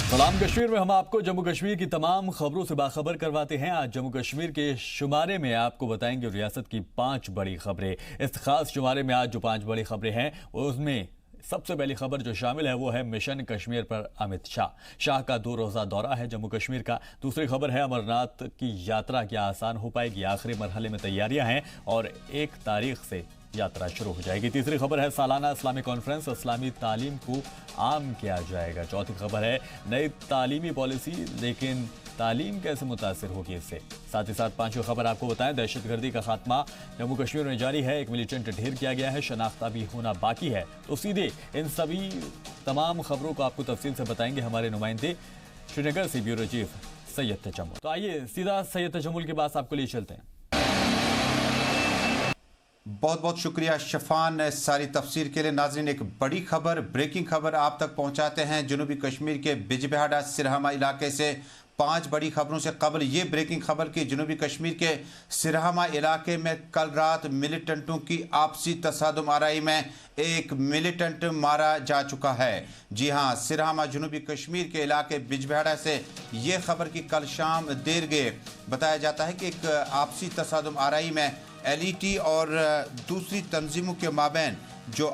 सलाम कश्मीर में हम आपको जम्मू कश्मीर की तमाम खबरों से बाखबर करवाते हैं। आज जम्मू कश्मीर के शुमारे में आपको बताएंगे रियासत की 5 बड़ी खबरें। इस खास शुमारे में आज जो 5 बड़ी खबरें हैं उसमें सबसे पहली खबर जो शामिल है वो है मिशन कश्मीर पर अमित शाह का 2 रोज़ा दौरा है जम्मू कश्मीर का। दूसरी खबर है अमरनाथ की यात्रा क्या आसान हो पाएगी, आखिरी मरहले में तैयारियां हैं और 1 तारीख से यात्रा शुरू हो जाएगी। तीसरी खबर है सालाना इस्लामी कॉन्फ्रेंस, इस्लामी तालीम को आम किया जाएगा। चौथी खबर है नई तालीमी पॉलिसी, लेकिन तालीम कैसे मुतासिर होगी इससे। साथ ही साथ 5वीं खबर आपको बताएं दहशतगर्दी का खात्मा जम्मू कश्मीर में जारी है, एक मिलिटेंट ढेर किया गया है, शनाख्ता भी होना बाकी है। तो सीधे इन सभी तमाम खबरों को आपको तफसील से बताएंगे हमारे नुमाइंदे श्रीनगर से ब्यूरो चीफ सैयद तजम्मुल। तो आइए सीधा सैयद तजम्मुल के पास आपको लिए चलते हैं। बहुत बहुत शुक्रिया शफान सारी तफसीर के लिए। नाज़रीन, एक बड़ी खबर, ब्रेकिंग खबर आप तक पहुंचाते हैं जनूबी कश्मीर के बिजबिहाड़ा सिरहमा इलाके से। 5 बड़ी खबरों से कबल ये ब्रेकिंग खबर कि जनूबी कश्मीर के सिरहमा इलाके में कल रात मिलिटेंटों की आपसी तसादुम आराई में एक मिलिटेंट मारा जा चुका है। जी हाँ, सिरहमा जनूबी कश्मीर के इलाके बिजबिहाड़ा से ये खबर कि कल शाम देर गए बताया जाता है कि एक आपसी तसादुम आराई में LET और दूसरी तंजीमों के माबैन जो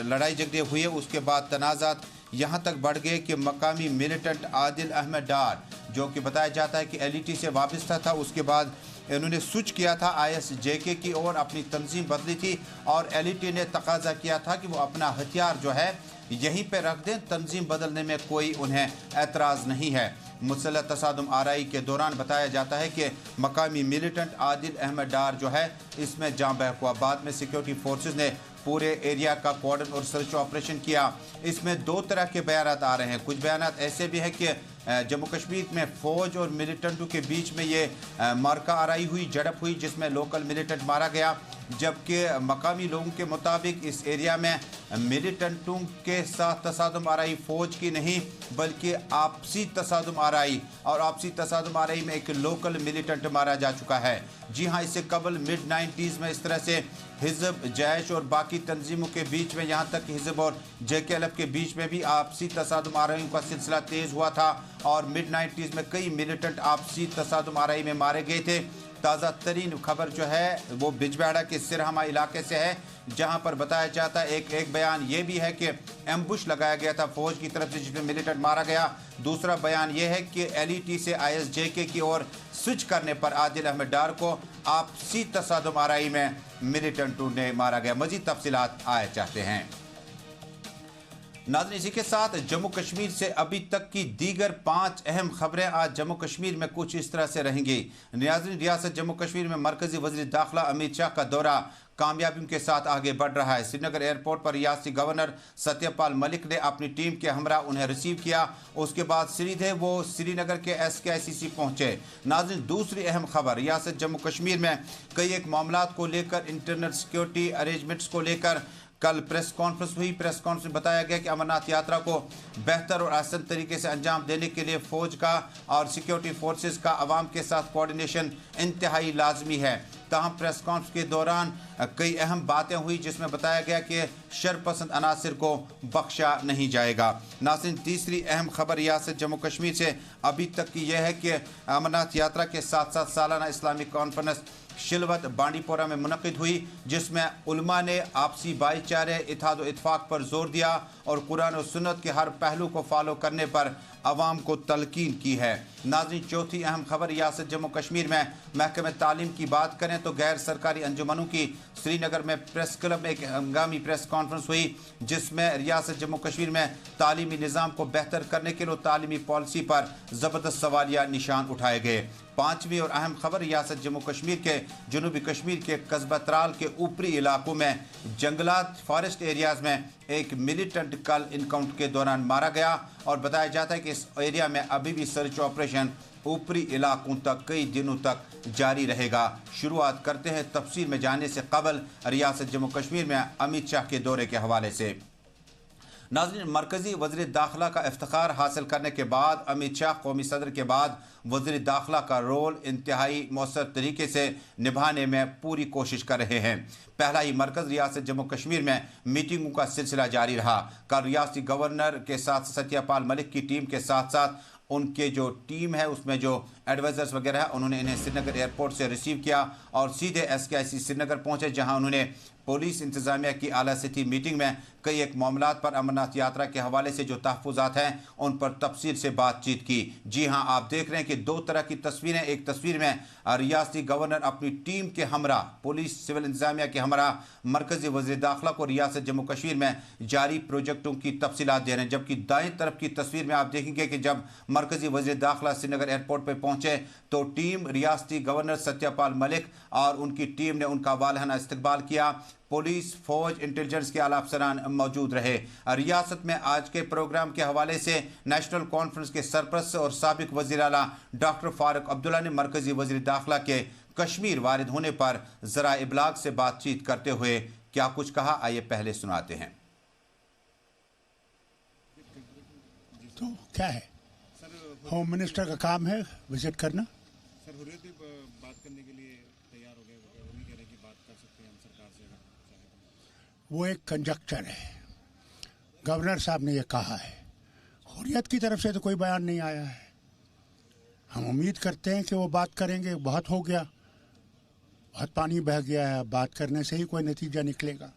लड़ाई झगड़े हुए, उसके बाद तनाज़ात यहाँ तक बढ़ गए कि मकामी मिलिटेंट आदिल अहमद डार, जो कि बताया जाता है कि LET से वाबस्ता था, उसके बाद इन्होंने स्विच किया था ISJK की ओर, अपनी तंजीम बदली थी और LET ने तकाजा किया था कि वो अपना हथियार जो है यहीं पे रख दें, तंजीम बदलने में कोई उन्हें एतराज़ नहीं है। मुसल्लह तसादुम आराई के दौरान बताया जाता है कि मकामी मिलिटेंट आदिल अहमद डार जो है इसमें जाँ बहक हुआ। बाद में सिक्योरिटी फोर्सेस ने पूरे एरिया का कॉर्डन और सर्च ऑपरेशन किया। इसमें 2 तरह के बयान आ रहे हैं। कुछ बयान ऐसे भी है कि जम्मू कश्मीर में फ़ौज और मिलिटेंटों के बीच में ये मार्का आराई हुई, झड़प हुई, जिसमें लोकल मिलिटेंट मारा गया, जबकि मकामी लोगों के मुताबिक इस एरिया में मिलिटेंटों के साथ तसादुम आराई फ़ौज की नहीं बल्कि आपसी तसादुम आराई, और आपसी तसादुम आराई में एक लोकल मिलिटेंट मारा जा चुका है। जी हाँ, इससे कबल मिड 90s में इस तरह से हिज़्ब, जैश और बाकी तंजीमों के बीच में, यहाँ तक हिज़्ब और JKLF के बीच में भी आपसी तसादुम आराइयों का सिलसिला तेज़ हुआ था और मिड 90s में कई मिलिटेंट आपसी तसादुम आराई में मारे गए थे। ताज़ा तरीन खबर जो है वो बिजबिहाड़ा के सिरहमा इलाके से है, जहां पर बताया जाता है एक बयान ये भी है कि एम्बुश लगाया गया था फौज की तरफ से जिसमें मिलिटेंट मारा गया। दूसरा बयान ये है कि LET से ISJK की ओर स्विच करने पर आदिल अहमद डार को आपसी तसादुम आराई में मिलिटेंटों ने मारा गया। मजीद तफसीलात आए चाहते हैं। नाज़रीन, इसी के साथ जम्मू कश्मीर से अभी तक की दीगर 5 अहम खबरें आज जम्मू कश्मीर में कुछ इस तरह से रहेंगी। नाज़रीन, रियासत जम्मू कश्मीर में मरकजी वज़ीर दाखिला अमित शाह का दौरा कामयाबियों के साथ आगे बढ़ रहा है। श्रीनगर एयरपोर्ट पर रियासती गवर्नर सत्यपाल मलिक ने अपनी टीम के हमरा उन्हें रिसीव किया, उसके बाद सीधे वो श्रीनगर के SKICC पहुंचे। नाज़रीन, दूसरी अहम खबर, रियासत जम्मू कश्मीर में कई एक मामलात को लेकर, इंटरनल सिक्योरिटी अरेंजमेंट्स को लेकर कल प्रेस कॉन्फ्रेंस हुई। प्रेस कॉन्फ्रेंस में बताया गया कि अमरनाथ यात्रा को बेहतर और आसान तरीके से अंजाम देने के लिए फ़ौज का और सिक्योरिटी फोर्सेस का आवाम के साथ कोऑर्डिनेशन इंतहाई लाजमी है। ताहम प्रेस कॉन्फ्रेंस के दौरान कई अहम बातें हुई जिसमें बताया गया कि शरपसंद अनासर को बख्शा नहीं जाएगा। नाज़रीन, तीसरी अहम खबर रियासत जम्मू कश्मीर से अभी तक की यह है कि अमरनाथ यात्रा के साथ साथ सालाना इस्लामिक कॉन्फ्रेंस शिलवत बांडीपोरा में मुनक़िद हुई, जिसमें उलमा ने आपसी भाईचारे, इत्तेहाद और इत्तेफाक पर जोर दिया और कुरान और सुन्नत के हर पहलू को फॉलो करने पर आवाम को तलकीन की है। नाज़रीन, चौथी अहम खबर रियासत जम्मू कश्मीर में महकमे तालीम की बात करें तो गैर सरकारी अंजुमनों की श्रीनगर में प्रेस क्लब में एक हंगामी प्रेस कॉन्फ्रेंस हुई, जिसमें रियासत जम्मू कश्मीर में तालीमी निज़ाम को बेहतर करने के लिए तालीमी पॉलिसी पर ज़बरदस्त सवालिया निशान उठाए गए। 5वीं और अहम खबर, रियासत जम्मू कश्मीर के जनूबी कश्मीर के कस्बा त्राल के ऊपरी इलाकों में जंगलात फॉरेस्ट एरियाज में एक मिलिटेंट कल इनकाउंटर के दौरान मारा गया और बताया जाता है कि इस एरिया में अभी भी सर्च ऑपरेशन ऊपरी इलाकों तक कई दिनों तक जारी रहेगा। शुरुआत करते हैं तफसील में जाने से कबल रियासत जम्मू कश्मीर में अमित शाह के दौरे के हवाले से। नाज़रीन, मरकजी वज़ीर दाखिला का इफ्तिखार हासिल करने के बाद अमित शाह कौमी सदर के बाद वज़ीर दाखिला का रोल इंतहाई मौसर तरीके से निभाने में पूरी कोशिश कर रहे हैं। पहला ही मरकज़ रियासत जम्मू कश्मीर में मीटिंगों का सिलसिला जारी रहा। कल रियासती गवर्नर के साथ सत्यपाल मलिक की टीम के साथ साथ उनके जो टीम है उसमें जो एडवाइजर्स वगैरह है उन्होंने इन्हें श्रीनगर एयरपोर्ट से रिसीव किया और सीधे SKIC श्रीनगर पहुंचे, जहां उन्होंने पुलिस इंतजामिया की आला सतही मीटिंग में कई एक मामलात पर अमरनाथ यात्रा के हवाले से जो तहफ़्फ़ुज़ात हैं उन पर तफसील से बातचीत की। जी हाँ, आप देख रहे हैं कि दो तरह की तस्वीरें। एक तस्वीर में रियासती गवर्नर अपनी टीम के हमरा पुलिस सिविल इंतजामिया के हमरा मरकजी वज़ीर दाखिला को रियासत जम्मू कश्मीर में जारी प्रोजेक्टों की तफसीलात दे रहे हैं, जबकि दाएं तरफ की तस्वीर में आप देखेंगे कि जब मरकजी वज़ीर दाखिला श्रीनगर एयरपोर्ट पर पहुंचे तो टीम रियासती गवर्नर सत्यपाल मलिक और उनकी टीम ने उनका वालहाना इस्तकबाल किया। पुलिस, फौज, इंटेलिजेंस के आला अफसरान मौजूद रहे। रियासत में आज के प्रोग्राम के हवाले से नेशनल कॉन्फ्रेंस के सरपरस्त और साबिक वज़ीर आला डॉक्टर फारूक अब्दुल्ला ने मरकजी वज़ीर दाखिला के कश्मीर वारिद होने पर ज़रा इब्लाग से बातचीत करते हुए क्या कुछ कहा, आइए पहले सुनाते हैं। तो क्या है, होम मिनिस्टर का काम है विजिट करना। सर हुर्रियत बात करने के लिए तैयार हो गए, वो भी कह रहे हैं कि बात कर सकते हैं हम सरकार से। वो एक कंजक्चर है, गवर्नर साहब ने ये कहा है, हुर्रियत की तरफ से तो कोई बयान नहीं आया है। हम उम्मीद करते हैं कि वो बात करेंगे। बहुत हो गया, बहुत पानी बह गया है, बात करने से ही कोई नतीजा निकलेगा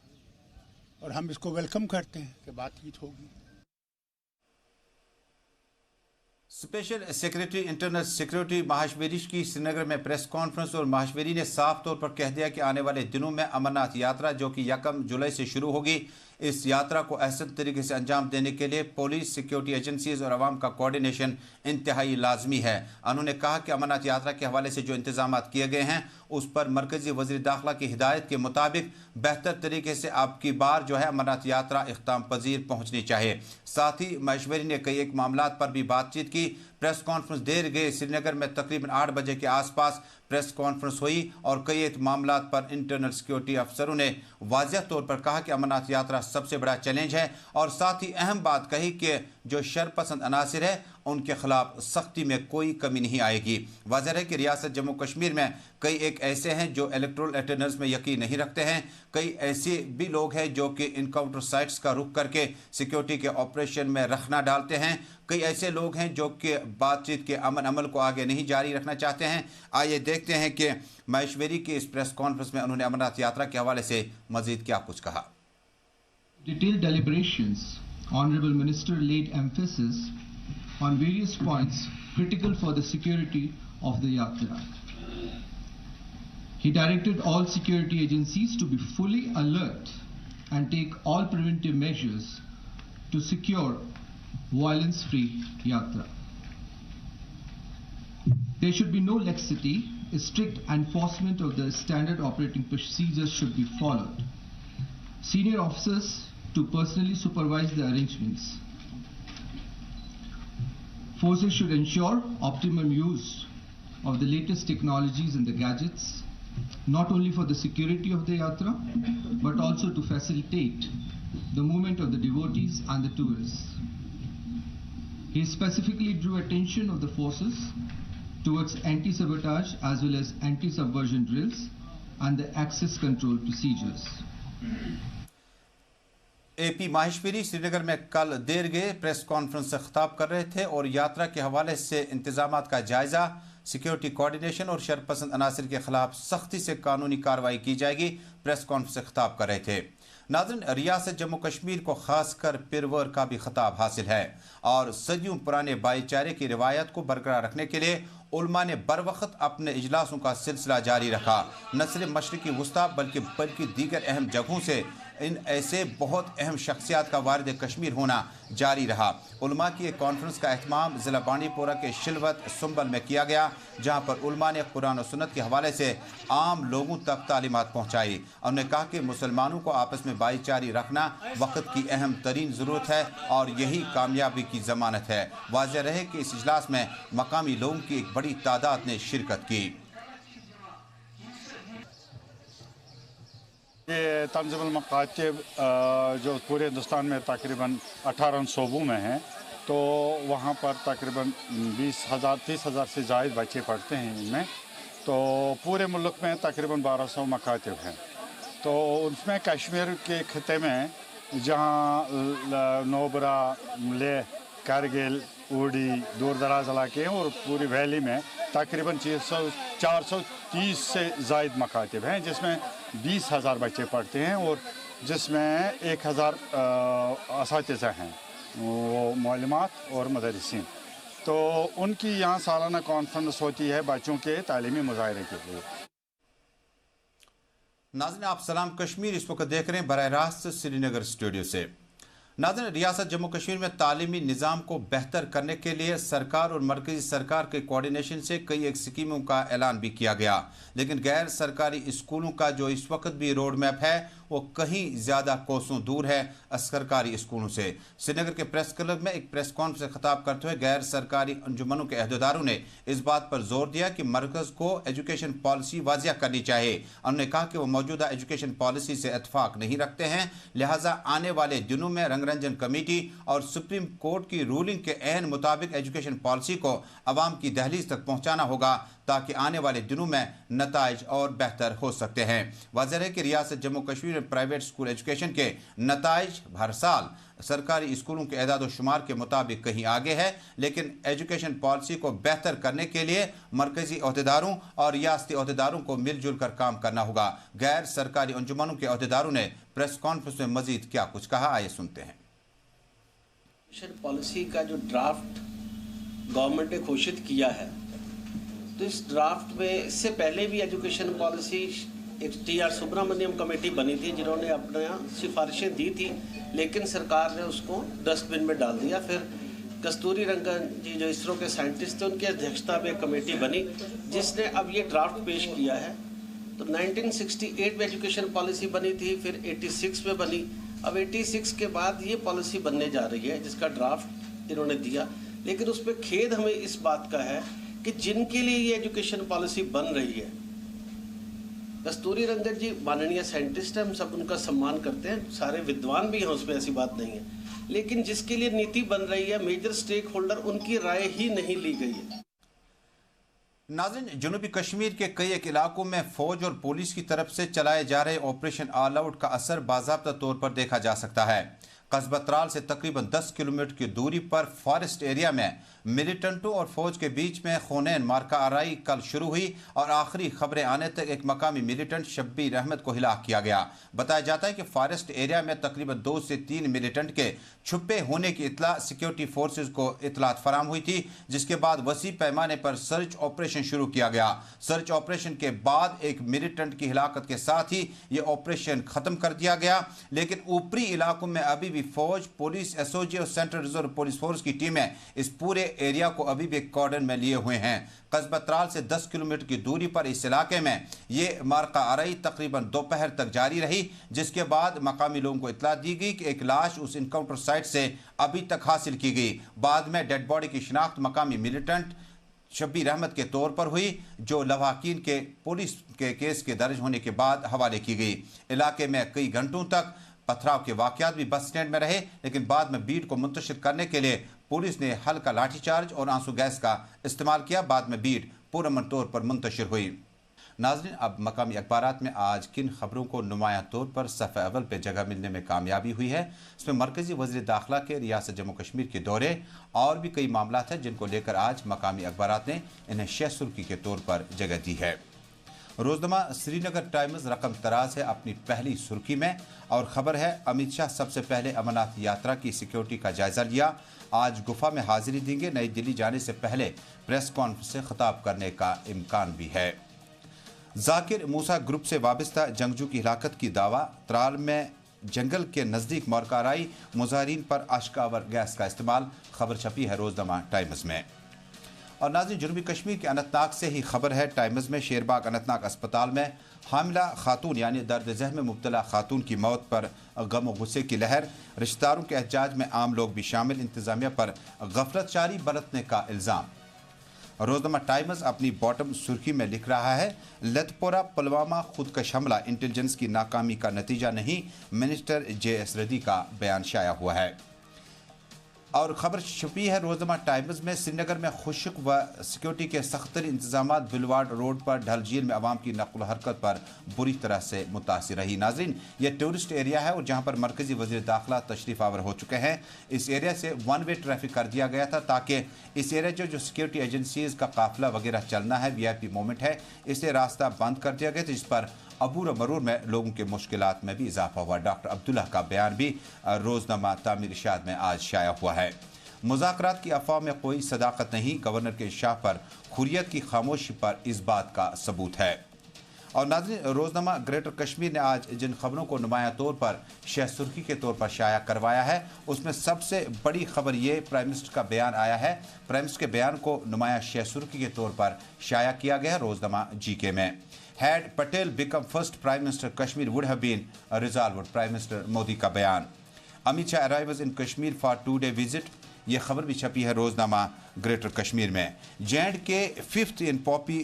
और हम इसको वेलकम करते हैं कि बातचीत होगी। स्पेशल सेक्रेटरी इंटरनल सिक्योरिटी महाशवेरी की श्रीनगर में प्रेस कॉन्फ्रेंस और महाशवेरी ने साफ तौर पर कह दिया कि आने वाले दिनों में अमरनाथ यात्रा जो कि 1 जुलाई से शुरू होगी, इस यात्रा को अहसन तरीके से अंजाम देने के लिए पुलिस, सिक्योरिटी एजेंसीज और अवाम का कोऑर्डिनेशन इंतहाई लाजमी है। उन्होंने कहा कि अमरनाथ यात्रा के हवाले से जो इंतजाम किए गए हैं उस पर मरकजी वज़ीर दाखिला की हिदायत के मुताबिक बेहतर तरीके से अब की बार जो है अमरनाथ यात्रा इख्ताम पजीर पहुँचनी चाहिए। साथ ही महेश्वरी ने कई एक मामलात पर भी बातचीत की। प्रेस कॉन्फ्रेंस देर गए श्रीनगर में तकरीबन 8 बजे के आसपास प्रेस कॉन्फ्रेंस हुई और कई एक मामलात पर इंटरनल सिक्योरिटी अफसरों ने वाज़ेह तौर पर कहा कि अमरनाथ यात्रा सबसे बड़ा चैलेंज है और साथ ही अहम बात कही कि जो शरपसंद अनासिर है उनके खिलाफ सख्ती में कोई कमी नहीं आएगी। वाज़ेह है कि रियासत जम्मू कश्मीर में कई एक ऐसे हैं जो इलेक्टोरल अटेंडेंस में यकीन नहीं रखते हैं, कई ऐसे भी लोग हैं जो कि इनकाउंटर साइट्स का रुख करके सिक्योरिटी के ऑपरेशन में रखना डालते हैं, कई ऐसे लोग हैं जो कि बातचीत के अमल को आगे नहीं जारी रखना चाहते हैं। आइए देखते हैं कि महेश्वरी की इस प्रेस कॉन्फ्रेंस में उन्होंने अमरनाथ यात्रा के हवाले से मजीद क्या कुछ कहा। Detailed deliberations, Honorable Minister laid emphasis on various points critical for the security of the Yatra. He directed all security agencies to be fully alert and take all preventive measures to secure violence-free Yatra. There should be no laxity. Strict enforcement of the standard operating procedures should be followed. Senior officers to personally supervise the arrangements. Forces should ensure optimum use of the latest technologies and the gadgets, not only for the security of the Yatra, but also to facilitate the movement of the devotees and the tourists. He specifically drew attention of the forces towards anti-sabotage as well as anti-subversion drills and the access control procedures. AP Maheshwari Srinagar में कल देर गए press conference से खिताब कर रहे थे और यात्रा के हवाले से इंतजामात का जायजा, सिक्योरिटी कोऑर्डिनेशन और शरपसंद अनासिर के खिलाफ सख्ती से कानूनी कार्रवाई की जाएगी, प्रेस कॉन्फ्रेंस से खिताब कर रहे थे। नाज़रीन, रियासत जम्मू कश्मीर को खासकर पिरवर का भी खिताब हासिल है और सदियों पुराने भाईचारे की रिवायत को बरकरार रखने के लिए उलमा ने बर वक्त अपने इजलासों का सिलसिला जारी रखा। न सिर्फ मशरिकी वस्ता बल्कि दीगर अहम जगहों से इन ऐसे बहुत अहम शख्सियात का वारिद कश्मीर होना जारी रहा। उलमा की एक कॉन्फ्रेंस का एहतमाम ज़िला बांडीपोरा के शिलवत सुंबल में किया गया, जहां पर उलमा ने कुरान और सुन्नत के हवाले से आम लोगों तक तालीमात पहुंचाई। उन्होंने कहा कि मुसलमानों को आपस में भाईचारी रखना वक्त की अहम तरीन ज़रूरत है और यही कामयाबी की ज़मानत है। वाज़ेह रहे कि इस इजलास में मकामी लोगों की एक बड़ी तादाद ने शिरकत की। یہ تنظیم المکاتب جو پورے ہندوستان میں تقریباً 18 صوبوں میں ہیں، تو وہاں پر تقریباً 30,000 سے زائد بچے پڑھتے ہیں ان میں. تو پورے ملک میں تقریباً 1200 مکاتب ہیں. تو اس میں کشمیر کے خطے میں جہاں نوبرا، لیہ، کارگل، اوڑی، دور دراز علاقے ہیں اور پوری ویلی میں تقریباً 430 سے زائد مکاتب ہیں، جس میں 20,000 بچے پڑھتے ہیں اور جس میں 1,000 اساتذہ ہیں، وہ معلمات اور مدرسین. تو ان کی یہاں سالانہ کانفرنس ہوتی ہے بچوں کے تعلیمی مظاہرے کے لیے. ناظرین، آپ سلام کشمیر اس وقت دیکھ رہے ہیں براہ راست سری نگر اسٹوڈیو سے. ناظرین، ریاست جموں کشمیر میں تعلیمی نظام کو بہتر کرنے کے لیے سرکار اور مرکزی سرکار کے کوارڈینیشن سے کئی ایک اسکیموں کا اعلان بھی کیا گیا، لیکن غیر سرکاری اسکولوں کا جو اس وقت بھی روڈ میپ ہے وہ کہیں زیادہ کوسوں دور ہے سرکاری اسکولوں سے. سری نگر کے پریس کلب میں ایک پریس کانفرنس سے خطاب کرتے ہوئے غیر سرکاری انجمنوں کے عہدیداروں نے اس بات پر زور دیا کہ مرکز کو ایجوکیشن پالیسی واضح کرنی چاہیے. انہوں نے کہا کہ وہ موجودہ ایجوکیشن پالیسی سے اتفاق نہیں رکھتے ہیں، لہٰذا آنے والے دنوں میں رنگ رنجن کمیٹی اور سپریم کورٹ کی رولنگ کے عین مطابق ایجوکیشن پالیسی کو عوام کی دہلیز تک پہنچانا ہوگا تاکہ آنے والے دنوں میں نتائج اور بہتر ہو سکتے ہیں. واضح ہے کہ ریاست جموں کشمیر میں پرائیویٹ اسکول ایجوکیشن کے نتائج ہر سال سرکاری اسکولوں کے اعداد و شمار کے مطابق کہیں آگے ہے، لیکن ایجوکیشن پالیسی کو بہتر کرنے کے لیے مرکزی عہدیداروں اور ریاستی عہدیداروں کو مل جل کر کام کرنا ہوگا. غیر سرکاری انجمنوں کے عہدیداروں نے پریس کانفرنس میں مزید کیا کچھ کہا، آئیے سنتے ہیں. ایجوکیشن پالیسی کا جو ڈرافٹ گورنمنٹ نے گھوشت کیا ہے، تو اس ڈرافٹ میں اس سے پہلے بھی ایجوکیشن پالیسی ایک ٹی آر سبرامنیم کمیٹی بنی تھی جنہوں نے اپنا سفارشیں دی تھی، لیکن سرکار نے اس کو ڈسٹ بن میں ڈال دیا. پھر کستوری رنگن جی جو اسرو کے سائنٹسٹ تھے، ان کی ادھیکشتا میں ایک کمیٹی بنی جس نے اب یہ ڈرافٹ پیش کیا ہے. تو 1968 میں ایجوکیشن پالیسی بنی تھی، پھر 86 میں بنی، اب 86 کے بعد یہ پالیسی بننے جا رہی ہے جس کا ڈرافٹ انہوں نے دیا. لیکن اس پہ کھید ہمیں اس بات کا ہے کہ جن کے لیے یہ ایجوکیشن پالیسی بن رہی ہے، کستوری رنگن جی ماننیہ سائنٹسٹ ہیں، ہم سب ان کا سمان کرتے ہیں، سارے ودوان بھی ہیں، اس پہ ایسی بات نہیں ہے، لیکن جس کے لیے نیتی بن رہی ہے میجر سٹیک ہولڈر، ان کی رائے ہی نہیں لی گئی ہے. ناظرین، جنوبی کشمیر کے کئی ایک علاقوں میں فوج اور پولیس کی طرف سے چلائے جا رہے آپریشن آل آؤٹ کا اثر باضابطہ طور پر دیکھا جا سکتا ہے. قصبہ ترال سے تقریباً 10 کلومیٹر کی دوری پر فارسٹ ایریا میں ملیٹنٹوں اور فوج کے بیچ میں خونین مارکہ آرائی کل شروع ہوئی اور آخری خبریں آنے تک ایک مقامی ملیٹنٹ شبیر احمد کو ہلاک کیا گیا. بتایا جاتا ہے کہ فارسٹ ایریا میں تقریباً 2 سے 3 ملیٹنٹ کے چھپے ہونے کی اطلاع سیکیورٹی فورسز کو اطلاعات فراہم ہوئی تھی، جس کے بعد وسیع پیمانے پر سرچ آپریشن شروع کیا گیا. سرچ آپریشن کے بعد ایک ملیٹنٹ کی ہلاکت کے ساتھ ہی یہ آپریشن ختم کر دیا گیا، لیکن اوپری علاقوں میں ابھی بھی فوج، پولیس، ایس او جی اور سینٹرل ریزرو پولیس فورس کی ٹیمیں اس پورے ایریا کو ابھی بھی کارڈن میں لیے ہوئے ہیں. قصبہ ترال سے 10 کلومیٹر کی دوری پر اس علاقے میں یہ مارکہ آرائی تقریباً دوپہر تک جاری رہی، جس کے بعد مقامی لوگوں کو اطلاع دی گئی کہ ایک لاش اس انکاؤنٹر سائٹ سے ابھی تک حاصل کی گئی. بعد میں ڈیڈ باڈی کی شناخت مقامی ملیٹنٹ شبیر احمد کے طور پر ہوئی، جو لواحقین کے پولیس کے کیس کے درج ہونے کے بعد حوالے کی گئی. علاقے میں کئی گھنٹوں تک پتھراؤ کے واقعات بھی بس سٹینڈ میں رہے، لیکن بعد میں بھیڑ کو منتشر کرنے کے لیے پولیس نے ہلکا لاٹھی چارج اور آنسو گیس کا استعمال کیا. بعد میں بھیڑ پرامن طور پر منتشر ہوئی. ناظرین، اب مقامی اخبارات میں آج کن خبروں کو نمایاں طور پر صفحہ اول پہ جگہ ملنے میں کامیابی ہوئی ہے، اس میں مرکزی وزیر داخلہ کے ریاست جموں کشمیر کے دورے اور بھی کئی معاملات ہیں جن کو لے کر آج مقامی اخبارات نے انہیں شہ سرخی کے طور پر جگہ دی ہے. روزنامہ سری نگر ٹائمز رقم تراز ہے اپنی پہلی سرخی میں، اور خبر ہے امیت شاہ سب سے پہلے امرناتھ یاترا کی سیکیورٹی کا جائزہ لیا، آج گفا میں حاضری دیں گے، نئی دلی جانے سے پہلے پریس کانفرنس سے خطاب کرنے کا امکان بھی ہے. ذاکر موسیٰ گروپ سے وابستہ جنگجو کی ہلاکت کی دعویٰ، ترال میں جنگل کے نزدیک مارکہ آرائی، مظاہرین پر اشکاور گیس کا استعمال، خبر چھپی ہے روزنامہ ٹائمز میں. اور ناظرین، جنوبی کشمیر کے اننت ناگ سے ہی خبر ہے ٹائمز میں، شیر باغ اننت ناگ اسپتال میں حاملہ خاتون یعنی درد ذہن میں مبتلا خاتون کی موت پر غم و غصے کی لہر، رشتہ داروں کے احتجاج میں عام لوگ بھی شامل، انتظامیہ پر غفلت جاری برتنے کا الزام. रोजनामा टाइम्स अपनी बॉटम सुर्खी में लिख रहा है, लतपोरा पुलवामा खुदकश हमला इंटेलिजेंस की नाकामी का नतीजा नहीं, मिनिस्टर JS रेड्डी का बयान शाया हुआ है। और खबर छपी है रोजनामा टाइम्स में, श्रीनगर में खुश्क व सिक्योरिटी के सख्तर इंतजाम, बुलवार्ड रोड पर ढल झील में आवाम की नकल हरकत पर बुरी तरह से मुतासिर रही। नाजरीन, यह टूरिस्ट एरिया है और जहां पर मरकजी वज़ीर दाखिला तशरीफ आवर हो चुके हैं। इस एरिया से वन वे ट्रैफिक कर दिया गया था ताकि इस एरिया जो सिक्योरिटी एजेंसीज का काफिला वगैरह चलना है, VIP मोमेंट है, इसे रास्ता बंद कर दिया गया था, जिस पर अबूर मरूर में लोगों के मुश्किलात में भी इजाफा हुआ। डॉक्टर अब्दुल्ला का बयान भी रोजनामा तामीर इरशाद में आज शाया हुआ है। मुज़ाकरात की अफवाह में कोई सदाकत नहीं, गवर्नर के शाह पर हुर्रियत की खामोशी पर इस बात का सबूत है। और नाज़रीन, रोजनामा ग्रेटर कश्मीर ने आज जिन खबरों को नुमाया तौर पर शह सुर्खी के तौर पर शाया करवाया है, उसमें सबसे बड़ी खबर ये प्राइम मिनिस्टर का बयान आया है। प्राइम मिनिस्टर के बयान को नुमाया शह सुर्खी के तौर पर शाया किया गया है रोजनामा GK में। Had Patel become first Prime Minister, Kashmir would have been resolved. Prime Minister Modi का बयान। Amit Shah arrives in Kashmir for 2-day visit। ये खबर भी छपी है रोजनामा ग्रेटर कश्मीर में। J&K 5th in poppy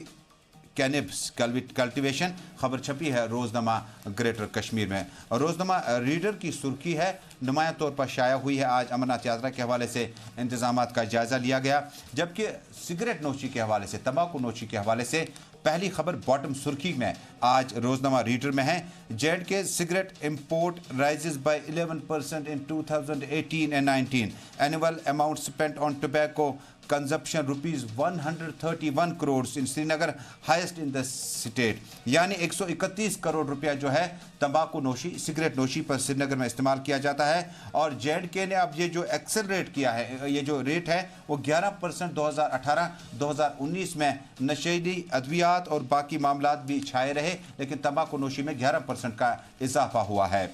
कैनिब्स cultivation, खबर छपी है रोजनामा ग्रेटर कश्मीर में। रोजनामा रीडर की सुर्खी है, नुमाया तौर पर शाया हुई है। आज अमरनाथ यात्रा के हवाले से इंतजामात का जायजा लिया गया, जबकि सिगरेट नोशी के हवाले से, तंबाकू नोशी के हवाले से पहली खबर बॉटम सुर्खी में आज रोजनामा रीडर में है। J&K cigarette import rises by 11% in 2018 and 19। Annual amount spent on tobacco consumption ₹131 crore in Srinagar, highest in the state. यानी 131 करोड़ रुपया जो है तंबाकू नोशी, सिगरेट नोशी पर श्रीनगर में इस्तेमाल किया जाता है। और J&K ने अब ये जो एक्सेलरेट किया है, ये जो रेट है वो 11% 2018-2019 में नशीली अद्वियात और बाकी मामलात भी छाए रहे, लेकिन तंबाकू नोशी में 11% का इजाफा हुआ है।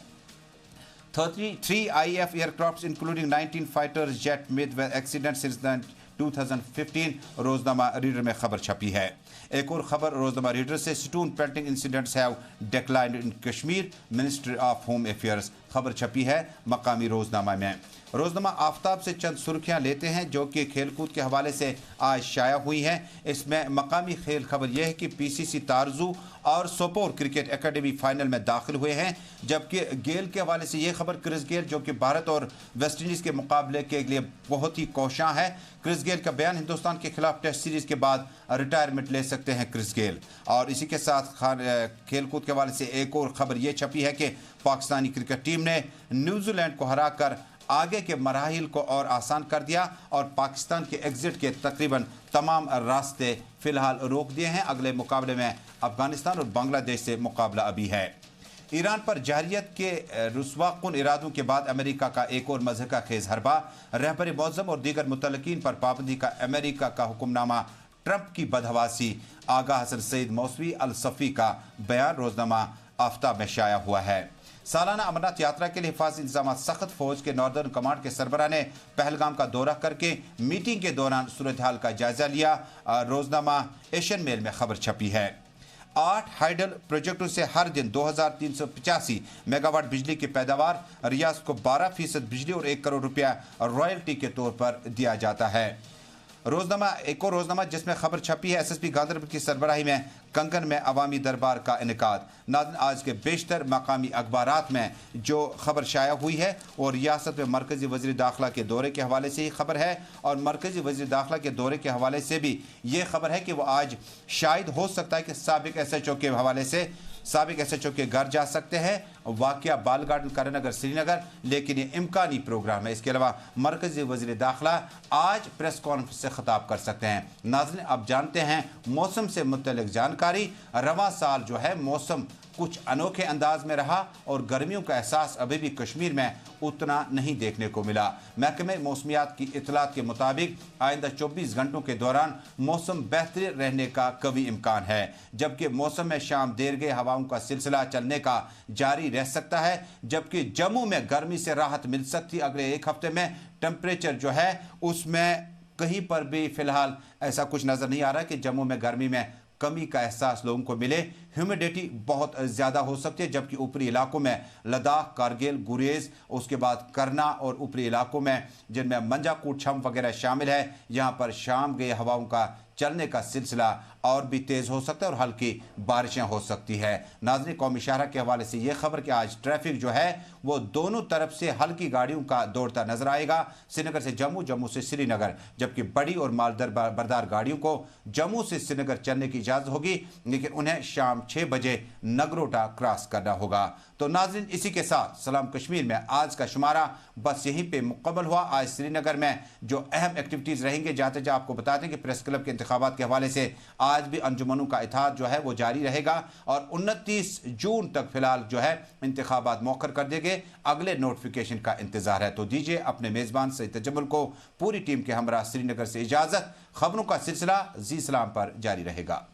33 IAF aircrafts including 19 fighters jet met with accident since 2015। Roznama reader में खबर छपी है। एक और खबर रोजनामा रीडर से, stone pelting incidents have declined in Kashmir, ministry of home affairs, खबर छपी है मकामी रोजनामा में। रोजनामा आफ्ताब से चंद सुर्खियां लेते हैं जो कि खेलकूद के हवाले से आज शाया हुई हैं। इसमें मकामी खेल खबर यह है कि PCC तारजू और सोपोर क्रिकेट एकेडमी फाइनल में दाखिल हुए हैं, जबकि गेल के हवाले से यह खबर, क्रिस गेल जो कि भारत और वेस्ट इंडीज़ के मुकाबले के लिए बहुत ही कोशां है। क्रिस गेल का बयान, हिंदुस्तान के खिलाफ टेस्ट सीरीज़ के बाद रिटायरमेंट ले सकते हैं क्रिस गेल। और इसी के साथ खेलकूद के हवाले से एक और खबर ये छपी है कि पाकिस्तानी क्रिकेट टीम ने न्यूजीलैंड को हराकर आगे के मराहिल को और आसान कर दिया और पाकिस्तान के एग्जिट के तकरीबन तमाम रास्ते फिलहाल रोक दिए हैं। अगले मुकाबले में अफगानिस्तान और बांग्लादेश से मुकाबला अभी है। ईरान पर जहरियत के रुस्वाकुन इरादों के बाद अमेरिका का एक और मज़हका खेज हरबा, रहबर मौज़म और दीगर मुतल्लिकीन पर पाबंदी का अमेरिका का हुक्मनामा, ट्रंप की बदहवासी, आगा हसन सईद मौसवी अल सफ़ी का बयान रोजनामा आफ्ताब में शाया हुआ है। सालाना अमरनाथ यात्रा के लिए हिफाजती इंतजाम सख्त, फौज के नॉर्दर्न कमांड के सरबराह ने पहलगाम का दौरा करके मीटिंग के दौरान सूरत हाल का जायजा लिया। रोजनामा एशियन मेल में खबर छपी है। 8 हाइडल प्रोजेक्टों से हर दिन 2385 मेगावाट बिजली की पैदावार, रियासत को 12% बिजली और 1 करोड़ रुपया रॉयल्टी के तौर पर दिया जाता है। रोजनामा एक और रोजनामा जिसमें खबर छपी है, SSP गांधरबल की सरबराही में कंगन में अवामी दरबार का इनेकाद। नाज़रीन, आज के बेशतर मकामी अखबारात में जो खबर शाया हुई है और रियासत में मरकज़ी वज़ीर दाखिला के दौरे के हवाले से ही खबर है, और मरकज़ी वज़ीर दाखिला के दौरे के हवाले से भी ये खबर है कि वो आज शायद हो सकता है कि साबिक SHO के हवाले से साबिक SHO के घर जा सकते हैं, वाक़या बाल गार्डन करीनगर श्रीनगर, लेकिन ये इम्कानी प्रोग्राम है। इसके अलावा मरकज़ी वज़ीर दाखिला आज प्रेस कॉन्फ्रेंस से खिताब कर सकते हैं। नाज़रीन, अब जानते हैं मौसम से मुतल्लिक़ जानकारी। रवां साल जो है मौसम कुछ अनोखे अंदाज में रहा और गर्मियों का एहसास अभी भी कश्मीर में उतना नहीं देखने को मिला। महकमे मौसमियात की इतलात के मुताबिक आइंदा 24 घंटों के दौरान मौसम बेहतर रहने का कभी इम्कान है, जबकि मौसम में शाम देर गए हवाओं का सिलसिला चलने का जारी रह सकता है, जबकि जम्मू में गर्मी से राहत मिल सकती। अगले एक हफ्ते में टेम्परेचर जो है उसमें कहीं पर भी फिलहाल ऐसा कुछ नज़र नहीं आ रहा कि जम्मू में गर्मी में कमी का एहसास लोगों को मिले। ह्यूमिडिटी बहुत ज़्यादा हो सकती है, जबकि ऊपरी इलाकों में लद्दाख, कारगिल, गुरेज, उसके बाद करना और ऊपरी इलाकों में जिनमें मंजाकूट छम वगैरह शामिल है, यहाँ पर शाम गए हवाओं का चलने का सिलसिला और भी तेज़ हो सकता है और हल्की बारिशें हो सकती है। नाज़रीन, कौमी शहरा के हवाले से ये खबर कि आज ट्रैफिक जो है वो दोनों तरफ से हल्की गाड़ियों का दौड़ता नजर आएगा। श्रीनगर से जम्मू, जम्मू से श्रीनगर, जबकि बड़ी और मालदार बरदार गाड़ियों को जम्मू से श्रीनगर चलने की इजाज़त होगी, लेकिन उन्हें शाम 6 बजे नगरोटा क्रॉस करना होगा। तो नाज़रीन, इसी के साथ सलाम कश्मीर में आज का शुमारा बस यहीं पे मुकम्मल हुआ। आज श्रीनगर में जो अहम एक्टिविटीज़ रहेंगे, जाते जाते आपको बता दें कि प्रेस क्लब के इंतखाबात के हवाले से आज भी अंजुमनों का इत्तेहाद जो है वो जारी रहेगा और 29 जून तक फिलहाल जो है इंतखाबात मौखर कर दिए गए। अगले नोटिफिकेशन का इंतजार है। तो दीजिए अपने मेज़बान सईद तजम्मुल को पूरी टीम के हमरा श्रीनगर से इजाज़त। खबरों का सिलसिला जी सलाम पर जारी रहेगा।